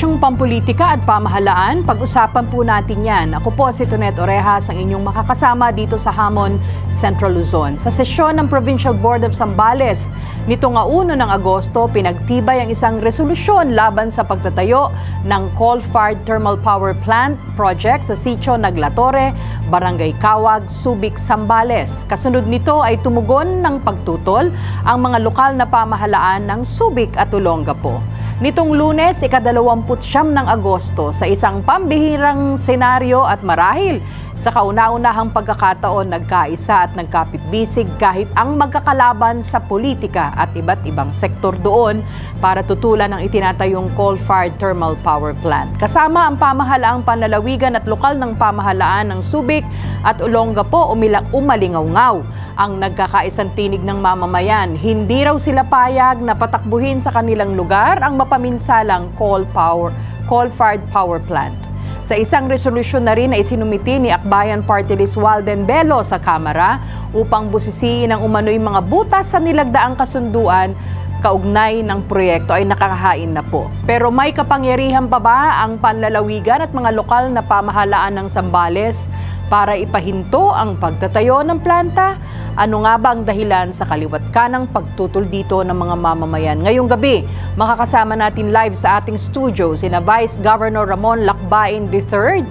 isyung pampolitika at pamahalaan, pag-usapan po natin yan. Ako po si Tonet Orejas, ang inyong makakasama dito sa Hamon, Central Luzon. Sa sesyon ng Provincial Board of Zambales, nitong 1 ng Agosto, pinagtibay ang isang resolusyon laban sa pagtatayo ng coal-fired thermal power plant project sa Sitio Naglatore, Barangay Kawag, Subic, Zambales. Kasunod nito ay tumugon ng pagtutol ang mga lokal na pamahalaan ng Subic at Olongapo. Nitong Lunes, ika-29 ng Agosto, sa isang pambihirang senaryo at marahil sa kauna-unahang pagkakataon, nagkaisa at nagkapit-bisig kahit ang magkakalaban sa politika at iba't ibang sektor doon para tutulan ang itinatayong coal-fired thermal power plant. Kasama ang pamahalaang panlalawigan at lokal ng pamahalaan ng Subic at Olongapo, umalingaw-ngaw ang nagkakaisang tinig ng mamamayan. Hindi raw sila payag na patakbuhin sa kanilang lugar ang mapaminsalang coal-fired power plant. Sa isang resolusyon na rin na isinumiti ni Akbayan Party List Walden Bello sa Kamara upang busisiin ang umano'y mga butas sa nilagdaang kasunduan kaugnay ng proyekto ay nakakahain na po. Pero may kapangyarihan pa ba ang panlalawigan at mga lokal na pamahalaan ng Zambales para ipahinto ang pagtatayo ng planta? Ano nga ba ang dahilan sa kaliwat kanang pagtutol dito ng mga mamamayan? Ngayong gabi, makakasama natin live sa ating studio sina Vice Governor Ramon Lacbain III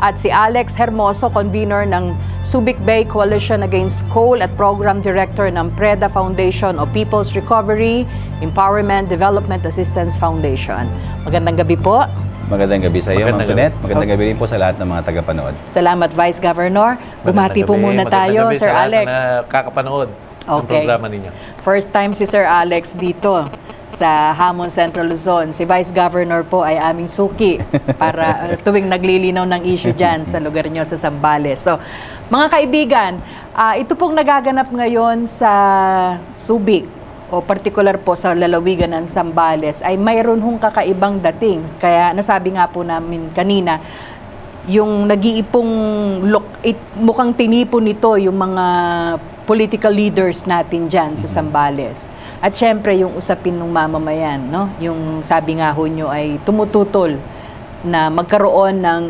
at si Alex Hermoso, convener ng Subic Bay Coalition Against Coal at Program Director ng PREDA Foundation o People's Recovery, Empowerment, Development Assistance Foundation. Magandang gabi po. Magandang gabi sa iyo, Ma'am Tonet. Magandang gabi rin po sa lahat ng mga tagapanood. Salamat, Vice Governor. Bumati po muna tayo, Sir Alex. Kakapanood ng programa ninyo. First time si Sir Alex dito sa Hamon, Central Luzon. Si Vice Governor po ay aming suki para tuwing naglilinaw ng issue dyan sa lugar nyo sa Zambales. So, mga kaibigan, ito pong nagaganap ngayon sa Subic o particular po sa lalawigan ng Zambales ay mayroon hong kakaibang dating. Kaya nasabi nga po namin kanina, yung nag-iipong mukhang tinipon nito yung mga political leaders natin dyan sa Zambales. At syempre yung usapin ng mamamayan, no? Yung sabi nga ho nyo ay tumututol na magkaroon ng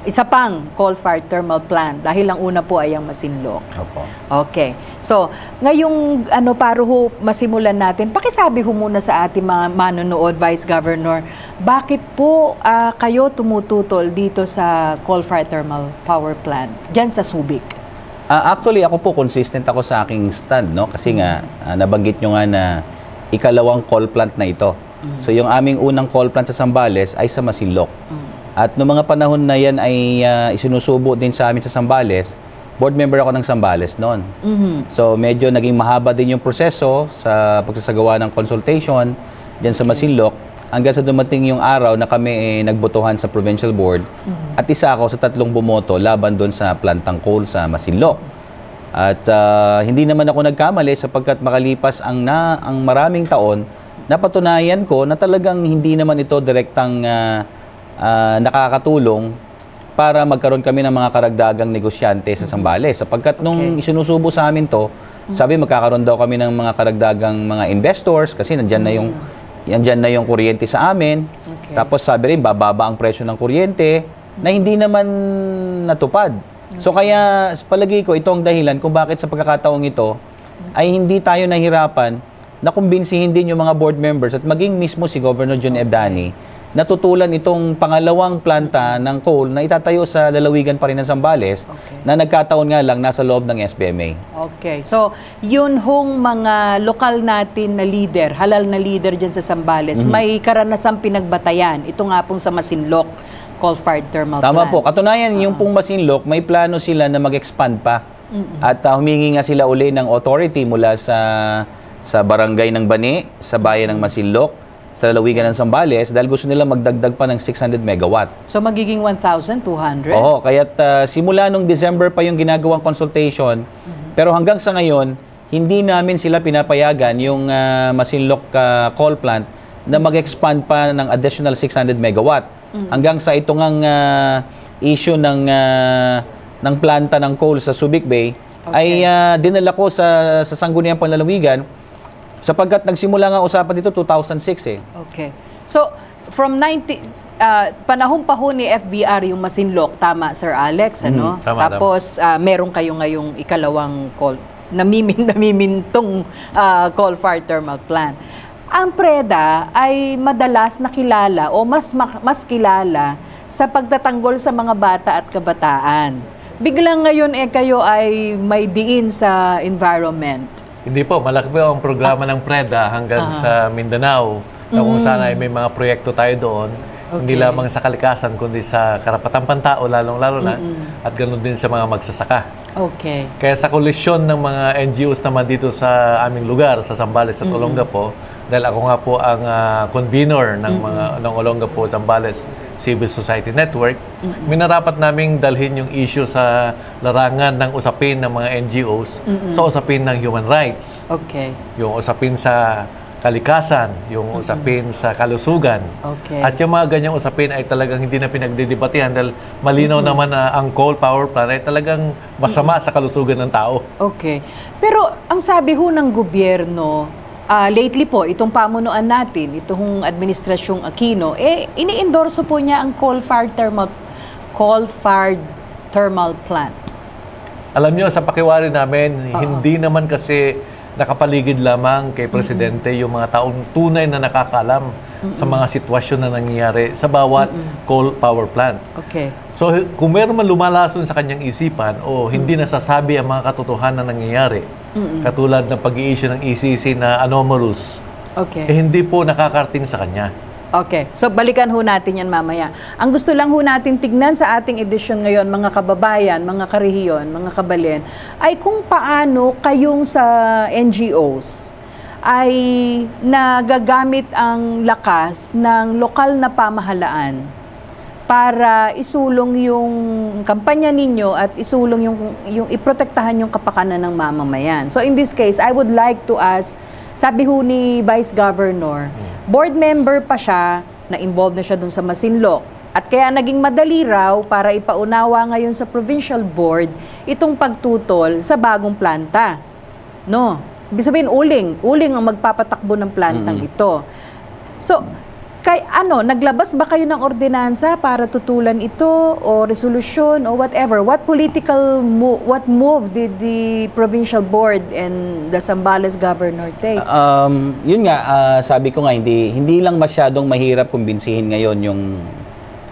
isa pang coal-fired thermal plant dahil ang una po ay ang Masinloc. Opo. Okay. So, ngayong para ho masimulan natin, pakisabi ho muna sa ating mga manonood, Vice Governor, bakit po kayo tumututol dito sa coal-fired thermal power plant dyan sa Subic? Actually, ako po consistent ako sa aking stand, no? Kasi nga, nabanggit nyo nga na ikalawang coal plant na ito. So, yung aming unang coal plant sa Zambales ay sa Masinloc. At noong mga panahon na yan ay isinusubo din sa amin sa Zambales, board member ako ng Zambales noon. So, medyo naging mahaba din yung proseso sa pagsasagawa ng consultation dyan sa Masinloc hanggang sa dumating yung araw na kami nagbotohan sa provincial board at isa ako sa 3 bumoto laban doon sa plantang coal sa Masinloc. At hindi naman ako nagkamali sapagkat makalipas ang maraming taon, napatunayan ko na talagang hindi naman ito direktang nakakatulong para magkaroon kami ng mga karagdagang negosyante sa Zambales. Sapagkat nung isinusubo sa amin to, sabi magkakaroon daw kami ng mga karagdagang mga investors kasi nandyan na yung kuryente sa amin. Tapos sabi rin, bababa ang presyo ng kuryente na hindi naman natupad. So kaya palagi ko ito ang dahilan kung bakit sa pagkakataong ito ay hindi tayo nahirapan na kumbinsihin din yung mga board members at maging mismo si Governor John Ebdani na tutulan itong pangalawang planta ng coal na itatayo sa lalawigan pa rin ng Zambales na nagkataon nga lang nasa loob ng SBMA. Okay. So, yun hong mga lokal natin na leader, halal na leader dyan sa Zambales, may karanasang pinagbatayan. Ito nga pong sa Masinloc, coal-fired thermal plant. Tama po. Katunayan, yung pong Masinloc, may plano sila na mag-expand pa. At humingi nga sila uli ng authority mula sa barangay ng Bani, sa bayan ng Masinloc, sa lalawigan ng Zambales dahil gusto nila magdagdag pa ng 600 megawatt. So magiging 1,200? Oo, kaya't simula nung December pa yung ginagawang consultation, pero hanggang sa ngayon, hindi namin sila pinapayagan yung Masinloc coal plant na mag-expand pa ng additional 600 megawatt. Hanggang sa ito ngang issue ng planta ng coal sa Subic Bay, ay dinala ko sa Sangguniang Panlalawigan sapagkat nagsimula nga usapan dito 2006 eh. Okay. So, from 90 panahon pa ho ni FBR yung Masinloc, tama Sir Alex, ano? Tama, Tapos meron kayo ngayong ikalawang namimintong coal-fired thermal plant. Ang PREDA ay madalas nakilala o mas kilala sa pagtatanggol sa mga bata at kabataan. Biglang ngayon kayo ay may diin sa environment. Hindi po, malaki po ang programa ng PREDA hanggang sa Mindanao, na kung saan ay may mga proyekto tayo doon. Hindi lamang sa kalikasan, kundi sa karapatang pantao, lalong-lalo na, at ganoon din sa mga magsasaka. Okay. Kaya sa koalisyon ng mga NGOs naman dito sa aming lugar, sa Zambales at Olongapo, dahil ako nga po ang convener ng Olongapo, Zambales Civil Society Network, minarapat naming dalhin yung issue sa larangan ng usapin ng mga NGOs sa usapin ng human rights. Okay. Yung usapin sa kalikasan, yung usapin sa kalusugan. Okay. At yung mga ganyang usapin ay talagang hindi na pinagdidebatihan dahil malinaw naman na ang coal power plant ay talagang masama sa kalusugan ng tao. Okay. Pero ang sabi ho ng gobyerno, lately po, itong pamunuan natin, itong administrasyong Aquino, ini-endorso po niya ang coal-fired thermal plant. Alam niyo, sa pakiwari namin, hindi naman kasi nakapaligid lamang kay Presidente yung mga taong tunay na nakakaalam sa mga sitwasyon na nangyayari sa bawat coal power plant. Okay. So, kung meron man lumalason sa kanyang isipan o hindi nasasabi ang mga katotohanan na nangyayari, katulad ng pag-i-issue ng ECC na anomalous, hindi po nakakarating sa kanya. Okay. So, balikan ho natin yan mamaya. Ang gusto lang ho natin tignan sa ating edisyon ngayon, mga kababayan, mga karehiyon, mga kabalin, ay kung paano kayong sa NGOs ay nagagamit ang lakas ng lokal na pamahalaan para isulong yung kampanya ninyo at isulong yung iprotektahan yung kapakanan ng mamamayan. So, in this case, I would like to ask, sabi ho ni Vice Governor, board member pa siya, na-involved na siya dun sa Masinloc. At kaya naging madali raw para ipaunawa ngayon sa provincial board itong pagtutol sa bagong planta. No? Ibig sabihin, uling ang magpapatakbo ng plantang ito. So, naglabas ba kayo ng ordinansa para tutulan ito o resolution o whatever? What move did the provincial board and the Zambales governor take? Yun nga, sabi ko nga, hindi lang masyadong mahirap kumbinsihin ngayon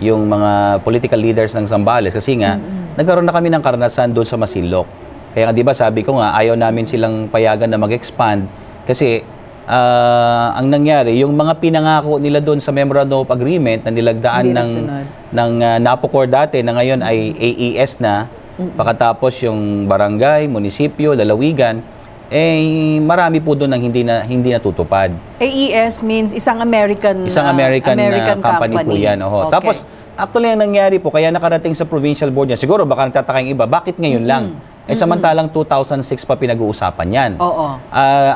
yung mga political leaders ng Zambales kasi nga, nagkaroon na kami ng karanasan doon sa Masinloc. Kaya nga, di ba, sabi ko nga, ayaw namin silang payagan na mag-expand kasi ang nangyari, yung mga pinangako nila doon sa Memorandum of Agreement na nilagdaan ng NAPOCOR dati na ngayon ay AES na, pagkatapos yung barangay, munisipyo, lalawigan, marami po doon ang hindi natutupad. AES means isang American company po yan. Okay. Tapos, actually, ang nangyari po, kaya nakarating sa provincial board yan, siguro baka nagtataka yung iba, bakit ngayon lang? Samantalang 2006 pa pinag-uusapan yan. Oo.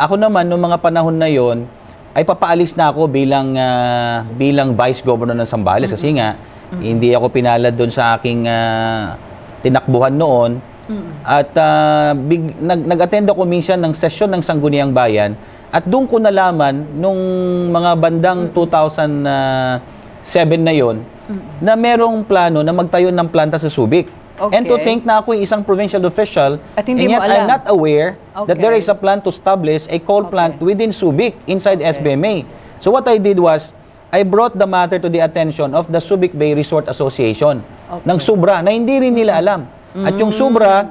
Ako naman, noong mga panahon na yon, ay papaalis na ako bilang Vice Governor ng Zambales kasi nga, hindi ako pinalad doon sa aking tinakbuhan noon. At nag-attend ako minsan ng sesyon ng Sangguniang Bayan at doon ko nalaman nung mga bandang 2007 na yon na merong plano na magtayo ng planta sa Subic. Okay. And to think na ako yung isang provincial official, at hindi and yet mo alam. I'm not aware that there is a plan to establish a coal plant within Subic, inside SBMA. So what I did was, I brought the matter to the attention of the Subic Bay Resort Association ng Subra, na hindi rin nila alam. At yung Subra,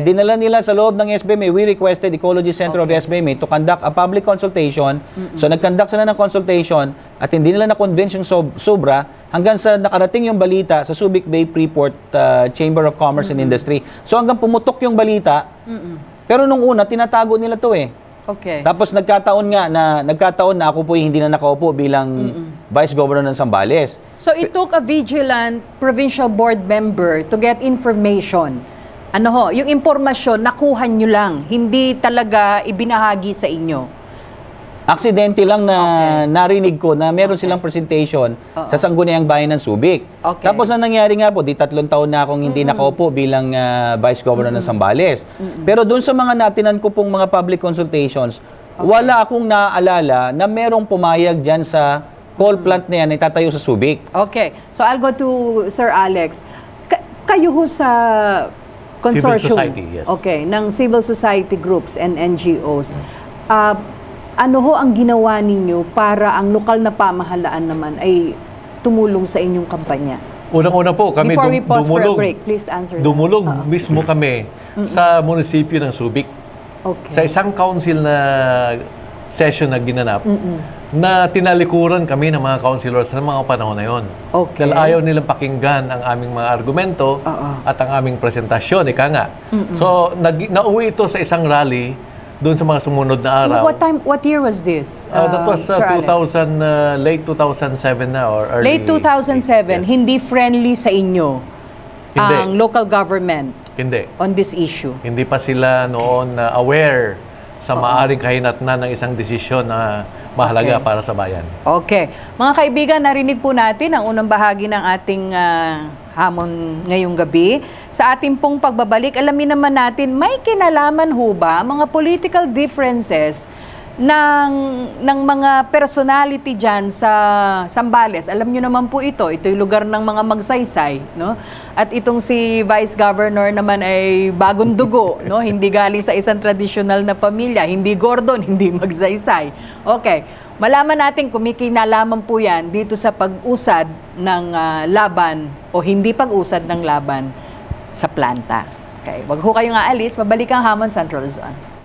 dinala nila sa loob ng SBMA, we requested Ecology Center of SBMA to conduct a public consultation. So nag-conduct sila ng consultation at hindi nila na-convince yung Subra hanggang sa nakarating yung balita sa Subic Bay Freeport Chamber of Commerce and Industry. So hanggang pumutok yung balita, pero nung una, tinatago nila to eh. Okay. Tapos nagkataon na ako po hindi na nakaupo bilang Vice Governor ng Zambales. So it took a vigilant provincial board member to get information. Yung impormasyon, nakuha nyo lang, hindi talaga ibinahagi sa inyo. Aksidente lang na narinig ko na meron silang presentation sa Sangguniang Bayan ng Subic. Tapos ang nangyari nga po, 3 taon na akong hindi nakaupo bilang Vice Governor ng Zambales. Pero doon sa mga natinan ko pong mga public consultations, wala akong naaalala na merong pumayag dyan sa coal plant na yan ay tatayo sa Subic. Okay. So I'll go to Sir Alex. Kayo ho sa consortium, Civil society, yes. okay, ng civil society groups and NGOs, ano ho ang ginawa ninyo para ang lokal na pamahalaan naman ay tumulong sa inyong kampanya? Unang-una po, kami Before we pause for a dumulog. break, please answer that. Dumulog mismo kami sa munisipyo ng Subic. Okay. Sa isang council na session na ginanap, na tinalikuran kami ng mga councilors sa mga panahon na yon. Okay. Dahil ayaw nilang pakinggan ang aming mga argumento at ang aming presentasyon, ika nga. So, nauwi ito sa isang rally doon sa mga sumunod na araw. What year was this? That was Sir Alex? late 2007 na or early. Late 2007, Yes. hindi friendly sa inyo Hindi. ang local government Hindi. on this issue. Hindi pa sila noon aware sa maaring kahinatnan ng isang desisyon na mahalaga Okay. para sa bayan. Okay. Mga kaibigan, narinig po natin ang unang bahagi ng ating hamon ngayong gabi. Sa ating pong pagbabalik, alamin naman natin, may kinalaman ho ba mga political differences ng mga personality dyan sa Zambales? Alam nyo naman po ito'y lugar ng mga magsaysay, no? At itong si Vice Governor naman ay bagong dugo, no? Hindi galing sa isang traditional na pamilya, hindi Gordon, hindi magsaysay. Okay, malaman natin kung may kinalaman po yan dito sa pag-usad ng laban o hindi pag-usad ng laban sa planta. Okay, wag ho kayong aalis, babalik ang Hamon Central Luzon.